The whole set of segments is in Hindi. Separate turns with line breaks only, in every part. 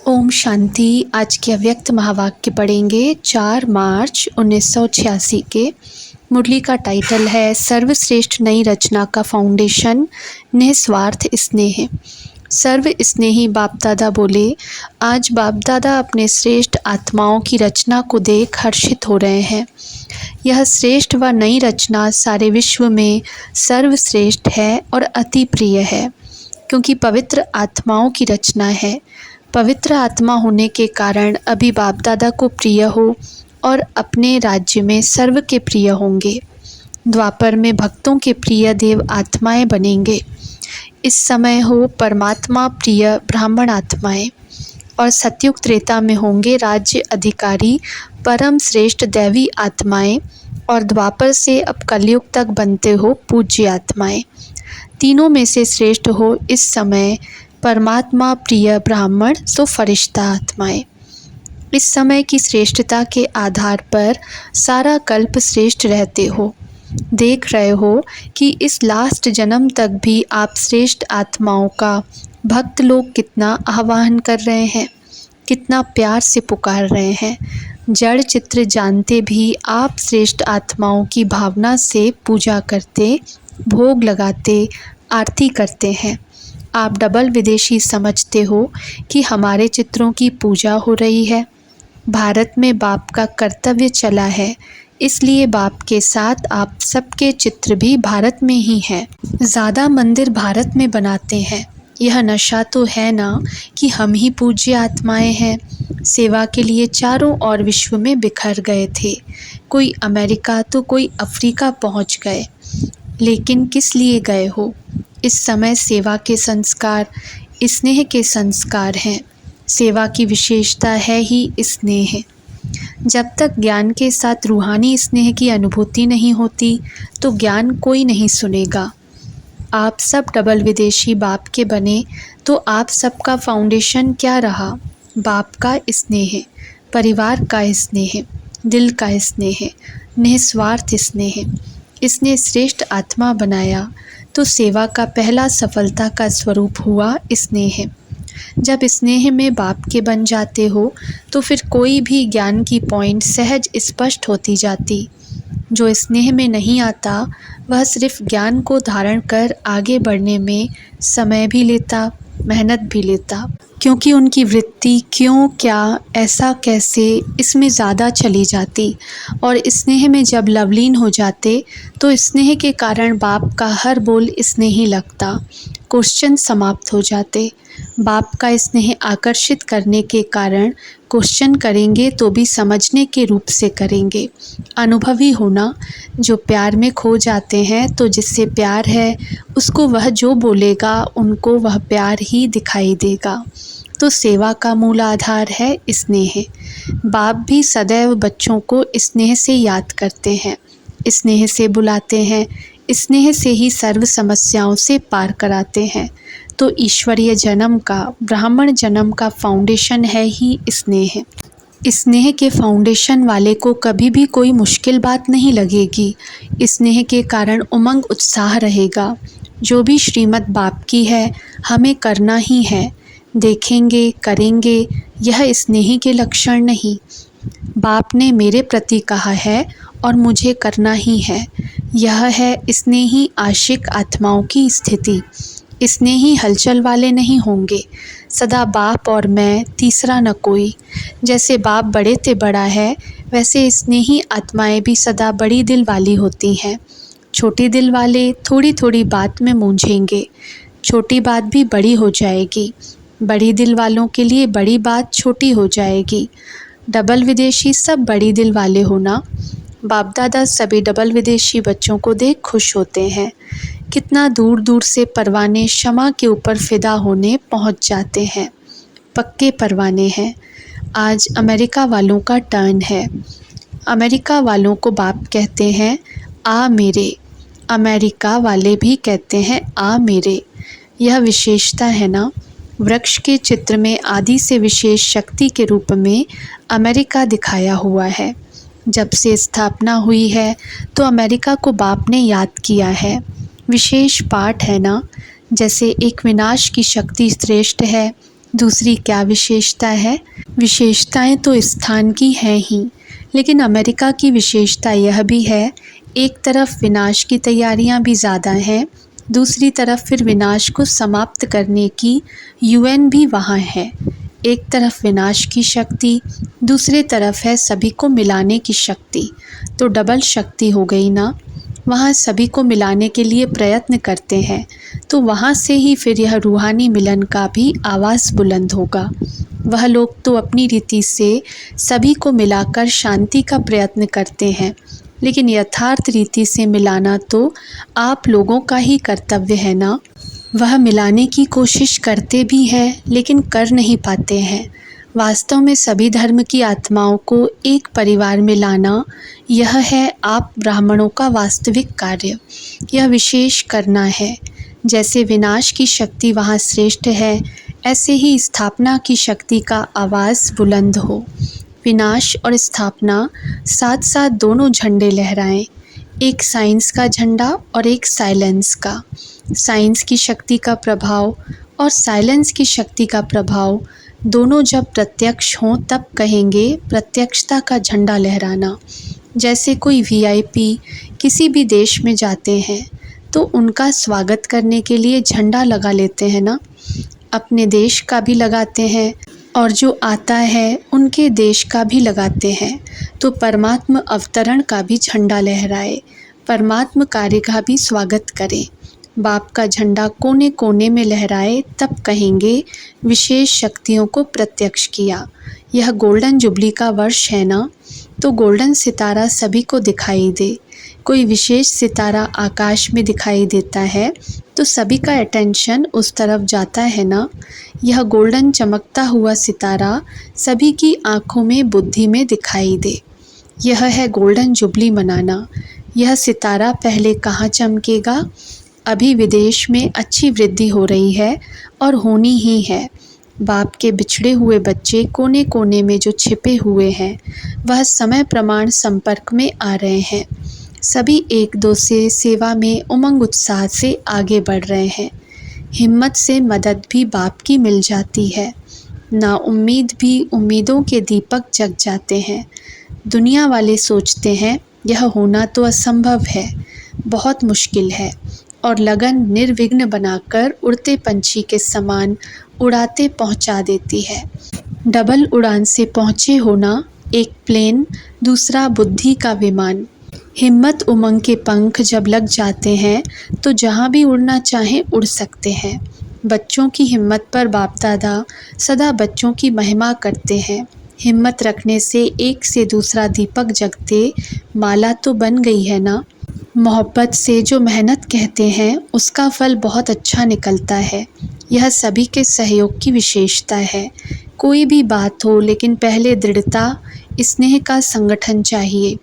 ओम शांति। आज के अव्यक्त महावाक्य पढ़ेंगे 4 मार्च 1986 के। मुरली का टाइटल है सर्वश्रेष्ठ नई रचना का फाउंडेशन निस्वार्थ स्नेह। सर्व स्नेही बाप दादा बोले, आज बाप दादा अपने श्रेष्ठ आत्माओं की रचना को देख हर्षित हो रहे हैं। यह श्रेष्ठ व नई रचना सारे विश्व में सर्वश्रेष्ठ है और अति प्रिय है, क्योंकि पवित्र आत्माओं की रचना है। पवित्र आत्मा होने के कारण अभी बाप दादा को प्रिय हो और अपने राज्य में सर्व के प्रिय होंगे। द्वापर में भक्तों के प्रिय देव आत्माएं बनेंगे। इस समय हो परमात्मा प्रिय ब्राह्मण आत्माएं, और सतयुग त्रेता में होंगे राज्य अधिकारी परम श्रेष्ठ दैवी आत्माएं, और द्वापर से अब कलयुग तक बनते हो पूज्य आत्माएं। तीनों में से श्रेष्ठ हो इस समय परमात्मा प्रिय ब्राह्मण सो फरिश्ता आत्माएं। इस समय की श्रेष्ठता के आधार पर सारा कल्प श्रेष्ठ रहते हो। देख रहे हो कि इस लास्ट जन्म तक भी आप श्रेष्ठ आत्माओं का भक्त लोग कितना आह्वान कर रहे हैं, कितना प्यार से पुकार रहे हैं। जड़ चित्र जानते भी आप श्रेष्ठ आत्माओं की भावना से पूजा करते, भोग लगाते, आरती करते हैं। आप डबल विदेशी समझते हो कि हमारे चित्रों की पूजा हो रही है। भारत में बाप का कर्तव्य चला है, इसलिए बाप के साथ आप सबके चित्र भी भारत में ही हैं। ज़्यादा मंदिर भारत में बनाते हैं। यह नशा तो है ना कि हम ही पूज्य आत्माएं हैं। सेवा के लिए चारों ओर विश्व में बिखर गए थे। कोई अमेरिका तो कोई अफ्रीका पहुंच गए। लेकिन किस लिए गए हो? इस समय सेवा के संस्कार स्नेह के संस्कार हैं। सेवा की विशेषता है ही स्नेह। जब तक ज्ञान के साथ रूहानी स्नेह की अनुभूति नहीं होती तो ज्ञान कोई नहीं सुनेगा। आप सब डबल विदेशी बाप के बने तो आप सबका फाउंडेशन क्या रहा? बाप का स्नेह, परिवार का स्नेह, दिल का स्नेह, निस्वार्थ स्नेह। इसने श्रेष्ठ आत्मा बनाया तो सेवा का पहला सफलता का स्वरूप हुआ स्नेह। जब स्नेह में बाप के बन जाते हो तो फिर कोई भी ज्ञान की पॉइंट सहज स्पष्ट होती जाती। जो स्नेह में नहीं आता वह सिर्फ ज्ञान को धारण कर आगे बढ़ने में समय भी लेता, मेहनत भी लेता, क्योंकि उनकी वृत्ति क्यों, क्या, ऐसा, कैसे इसमें ज़्यादा चली जाती। और स्नेह में जब लवलीन हो जाते तो स्नेह के कारण बाप का हर बोल स्नेही लगता। क्वेश्चन समाप्त हो जाते। बाप का स्नेह आकर्षित करने के कारण क्वेश्चन करेंगे तो भी समझने के रूप से करेंगे। अनुभवी होना। जो प्यार में खो जाते हैं तो जिससे प्यार है उसको वह जो बोलेगा उनको वह प्यार ही दिखाई देगा। तो सेवा का मूल आधार है स्नेह। बाप भी सदैव बच्चों को स्नेह से याद करते हैं, स्नेह से बुलाते हैं, स्नेह से ही सर्व समस्याओं से पार कराते हैं। तो ईश्वरीय जन्म का, ब्राह्मण जन्म का फाउंडेशन है ही स्नेह। स्नेह के फाउंडेशन वाले को कभी भी कोई मुश्किल बात नहीं लगेगी। स्नेह के कारण उमंग उत्साह रहेगा। जो भी श्रीमद् बाप की है हमें करना ही है। देखेंगे, करेंगे, यह स्नेही के लक्षण नहीं। बाप ने मेरे प्रति कहा है और मुझे करना ही है। यह है स्नेही आशिक आत्माओं की स्थिति। स्नेही हलचल वाले नहीं होंगे। सदा बाप और मैं, तीसरा न कोई। जैसे बाप बड़े ते बड़ा है, वैसे स्नेही आत्माएं भी सदा बड़ी दिल वाली होती हैं। छोटी दिल वाले थोड़ी थोड़ी बात में मूंझेंगे। छोटी बात भी बड़ी हो जाएगी। बड़ी दिल वालों के लिए बड़ी बात छोटी हो जाएगी। डबल विदेशी सब बड़ी दिल वाले होना। बाप दादा सभी डबल विदेशी बच्चों को देख खुश होते हैं। कितना दूर दूर से परवाने क्षमा के ऊपर फिदा होने पहुंच जाते हैं। पक्के परवाने हैं। आज अमेरिका वालों का टर्न है। अमेरिका वालों को बाप कहते हैं आ मेरे। अमेरिका वाले भी कहते हैं आ मेरे। यह विशेषता है ना। वृक्ष के चित्र में आदि से विशेष शक्ति के रूप में अमेरिका दिखाया हुआ है। जब से स्थापना हुई है तो अमेरिका को बाप ने याद किया है। विशेष पाठ है ना। जैसे एक विनाश की शक्ति श्रेष्ठ है, दूसरी क्या विशेषता है? विशेषताएं तो स्थान की हैं ही, लेकिन अमेरिका की विशेषता यह भी है, एक तरफ विनाश की तैयारियां भी ज़्यादा हैं, दूसरी तरफ फिर विनाश को समाप्त करने की यूएन भी वहाँ है। एक तरफ विनाश की शक्ति, दूसरी तरफ है सभी को मिलाने की शक्ति, तो डबल शक्ति हो गई ना। वहाँ सभी को मिलाने के लिए प्रयत्न करते हैं, तो वहाँ से ही फिर यह रूहानी मिलन का भी आवाज़ बुलंद होगा। वह लोग तो अपनी रीति से सभी को मिलाकर शांति का प्रयत्न करते हैं, लेकिन यथार्थ रीति से मिलाना तो आप लोगों का ही कर्तव्य है ना। वह मिलाने की कोशिश करते भी हैं, लेकिन कर नहीं पाते हैं। वास्तव में सभी धर्म की आत्माओं को एक परिवार में लाना, यह है आप ब्राह्मणों का वास्तविक कार्य। यह विशेष करना है। जैसे विनाश की शक्ति वहाँ श्रेष्ठ है, ऐसे ही स्थापना की शक्ति का आवाज़ बुलंद हो। विनाश और स्थापना साथ साथ दोनों झंडे लहराएं, एक साइंस का झंडा और एक साइलेंस का। साइंस की शक्ति का प्रभाव और साइलेंस की शक्ति का प्रभाव दोनों जब प्रत्यक्ष हों तब कहेंगे प्रत्यक्षता का झंडा लहराना। जैसे कोई वीआईपी किसी भी देश में जाते हैं तो उनका स्वागत करने के लिए झंडा लगा लेते हैं ना, अपने देश का भी लगाते हैं और जो आता है उनके देश का भी लगाते हैं। तो परमात्म अवतरण का भी झंडा लहराए, परमात्म कार्य का भी स्वागत करें। बाप का झंडा कोने कोने में लहराए तब कहेंगे विशेष शक्तियों को प्रत्यक्ष किया। यह गोल्डन जुबली का वर्ष है ना, तो गोल्डन सितारा सभी को दिखाई दे। कोई विशेष सितारा आकाश में दिखाई देता है तो सभी का अटेंशन उस तरफ जाता है ना। यह गोल्डन चमकता हुआ सितारा सभी की आँखों में बुद्धि में दिखाई दे। यह है गोल्डन जुबली मनाना। यह सितारा पहले कहाँ चमकेगा? अभी विदेश में अच्छी वृद्धि हो रही है और होनी ही है। बाप के बिछड़े हुए बच्चे कोने कोने में जो छिपे हुए हैं, वह समय प्रमाण संपर्क में आ रहे हैं। सभी एक दो से सेवा में उमंग उत्साह से आगे बढ़ रहे हैं। हिम्मत से मदद भी बाप की मिल जाती है। ना उम्मीद भी उम्मीदों के दीपक जग जाते हैं। दुनिया वाले सोचते हैं यह होना तो असंभव है, बहुत मुश्किल है, और लगन निर्विघ्न बनाकर उड़ते पंछी के समान उड़ाते पहुंचा देती है। डबल उड़ान से पहुँचे होना, एक प्लेन, दूसरा बुद्धि का विमान। हिम्मत उमंग के पंख जब लग जाते हैं तो जहाँ भी उड़ना चाहें उड़ सकते हैं। बच्चों की हिम्मत पर बाप दादा सदा बच्चों की महिमा करते हैं। हिम्मत रखने से एक से दूसरा दीपक जगते माला तो बन गई है ना। मोहब्बत से जो मेहनत कहते हैं उसका फल बहुत अच्छा निकलता है। यह सभी के सहयोग की विशेषता है। कोई भी बात हो, लेकिन पहले दृढ़ता स्नेह का संगठन चाहिए,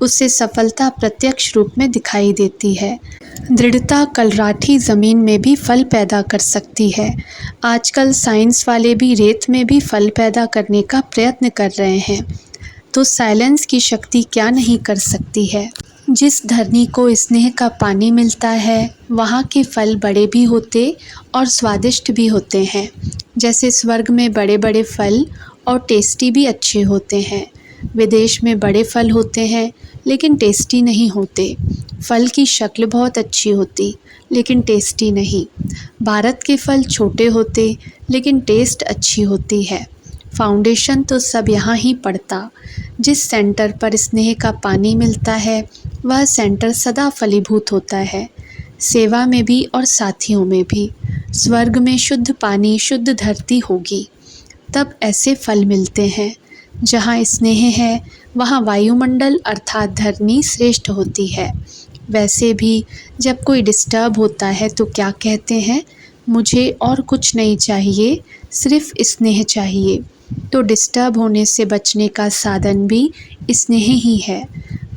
उससे सफलता प्रत्यक्ष रूप में दिखाई देती है। दृढ़ता कलराठी ज़मीन में भी फल पैदा कर सकती है। आजकल साइंस वाले भी रेत में भी फल पैदा करने का प्रयत्न कर रहे हैं, तो साइलेंस की शक्ति क्या नहीं कर सकती है। जिस धरनी को स्नेह का पानी मिलता है वहाँ के फल बड़े भी होते और स्वादिष्ट भी होते हैं। जैसे स्वर्ग में बड़े बड़े फल और टेस्टी भी अच्छे होते हैं। विदेश में बड़े फल होते हैं लेकिन टेस्टी नहीं होते। फल की शक्ल बहुत अच्छी होती लेकिन टेस्टी नहीं। भारत के फल छोटे होते लेकिन टेस्ट अच्छी होती है। फाउंडेशन तो सब यहाँ ही पड़ता। जिस सेंटर पर स्नेह का पानी मिलता है वह सेंटर सदा फलीभूत होता है, सेवा में भी और साथियों में भी। स्वर्ग में शुद्ध पानी शुद्ध धरती होगी, तब ऐसे फल मिलते हैं। जहाँ स्नेह है वहाँ वायुमंडल अर्थात धरनी श्रेष्ठ होती है। वैसे भी जब कोई डिस्टर्ब होता है तो क्या कहते हैं, मुझे और कुछ नहीं चाहिए, सिर्फ स्नेह चाहिए। तो डिस्टर्ब होने से बचने का साधन भी स्नेह ही है।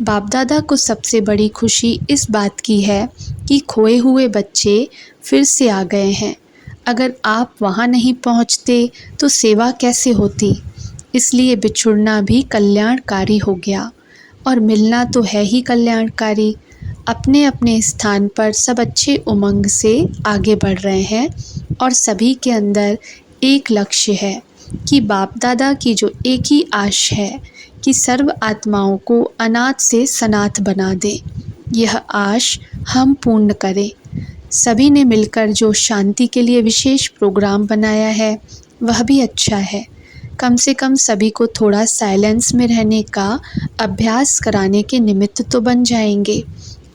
बाप दादा को सबसे बड़ी खुशी इस बात की है कि खोए हुए बच्चे फिर से आ गए हैं। अगर आप वहाँ नहीं पहुँचते तो सेवा कैसे होती। इसलिए बिछुड़ना भी कल्याणकारी हो गया और मिलना तो है ही कल्याणकारी। अपने अपने स्थान पर सब अच्छे उमंग से आगे बढ़ रहे हैं और सभी के अंदर एक लक्ष्य है कि बाप दादा की जो एक ही आश है कि सर्व आत्माओं को अनाथ से सनाथ बना दे, यह आश हम पूर्ण करें। सभी ने मिलकर जो शांति के लिए विशेष प्रोग्राम बनाया है वह भी अच्छा है। कम से कम सभी को थोड़ा साइलेंस में रहने का अभ्यास कराने के निमित्त तो बन जाएंगे।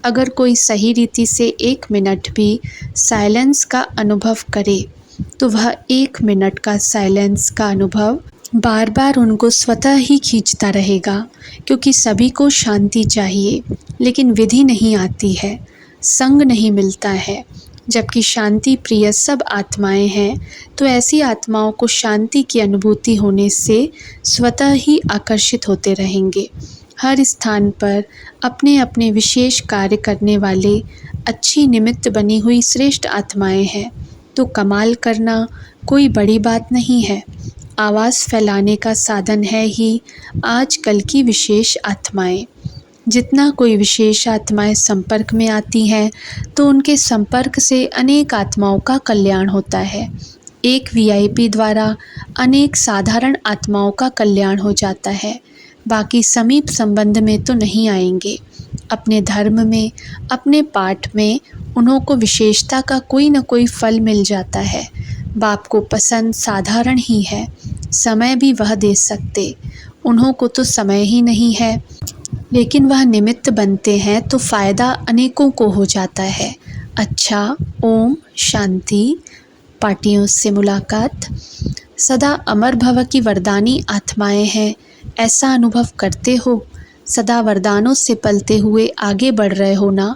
अगर कोई सही रीति से 1 मिनट भी साइलेंस का अनुभव करे तो वह 1 मिनट का साइलेंस का अनुभव बार बार उनको स्वतः ही खींचता रहेगा, क्योंकि सभी को शांति चाहिए लेकिन विधि नहीं आती है, संग नहीं मिलता है। जबकि शांति प्रिय सब आत्माएं हैं, तो ऐसी आत्माओं को शांति की अनुभूति होने से स्वतः ही आकर्षित होते रहेंगे। हर स्थान पर अपने अपने विशेष कार्य करने वाले अच्छी निमित्त बनी हुई श्रेष्ठ आत्माएं हैं, तो कमाल करना कोई बड़ी बात नहीं है। आवाज़ फैलाने का साधन है ही आजकल की विशेष आत्माएं। जितना कोई विशेष आत्माएं संपर्क में आती हैं तो उनके संपर्क से अनेक आत्माओं का कल्याण होता है। एक वीआईपी द्वारा अनेक साधारण आत्माओं का कल्याण हो जाता है। बाकी समीप संबंध में तो नहीं आएंगे। अपने धर्म में, अपने पाठ में उन्हों को विशेषता का कोई न कोई फल मिल जाता है। बाप को पसंद साधारण ही है, समय भी वह दे सकते, उन्हों को तो समय ही नहीं है, लेकिन वह निमित्त बनते हैं तो फ़ायदा अनेकों को हो जाता है। अच्छा, ओम शांति। पार्टियों से मुलाकात। सदा अमर भव की वरदानी आत्माएं हैं, ऐसा अनुभव करते हो? सदा वरदानों से पलते हुए आगे बढ़ रहे हो ना?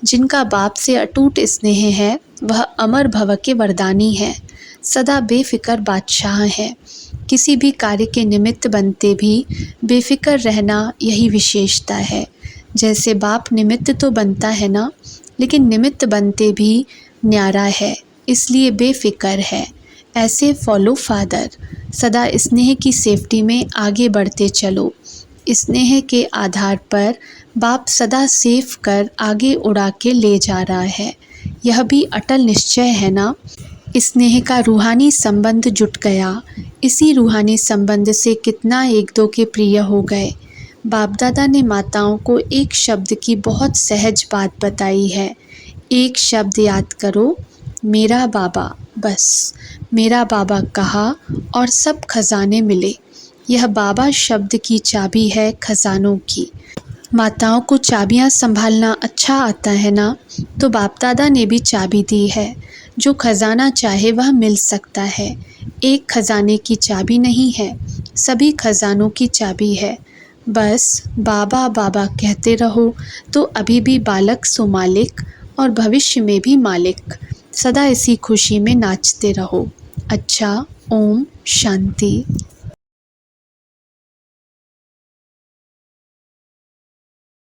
जिनका बाप से अटूट स्नेह है वह अमर भव के वरदानी हैं, सदा बेफिक्र बादशाह हैं। किसी भी कार्य के निमित्त बनते भी बेफिक्र रहना यही विशेषता है। जैसे बाप निमित्त तो बनता है ना, लेकिन निमित्त बनते भी न्यारा है, इसलिए बेफिक्र है। ऐसे फॉलो फादर, सदा स्नेह की सेफ्टी में आगे बढ़ते चलो। स्नेह के आधार पर बाप सदा सेफ कर आगे उड़ा के ले जा रहा है, यह भी अटल निश्चय है ना। स्नेह का रूहानी संबंध जुट गया, इसी रूहानी संबंध से कितना एक दो के प्रिय हो गए। बाप दादा ने माताओं को एक शब्द की बहुत सहज बात बताई है। एक शब्द याद करो, मेरा बाबा। बस मेरा बाबा कहा और सब खजाने मिले। यह बाबा शब्द की चाबी है खजानों की। माताओं को चाबियां संभालना अच्छा आता है ना, तो बाप दादा ने भी चाबी दी है। जो खजाना चाहे वह मिल सकता है। एक खजाने की चाबी नहीं है, सभी खजानों की चाबी है। बस बाबा बाबा कहते रहो तो अभी भी बालक सो मालिक और भविष्य में भी मालिक। सदा इसी खुशी में नाचते रहो। अच्छा, ओम शांति।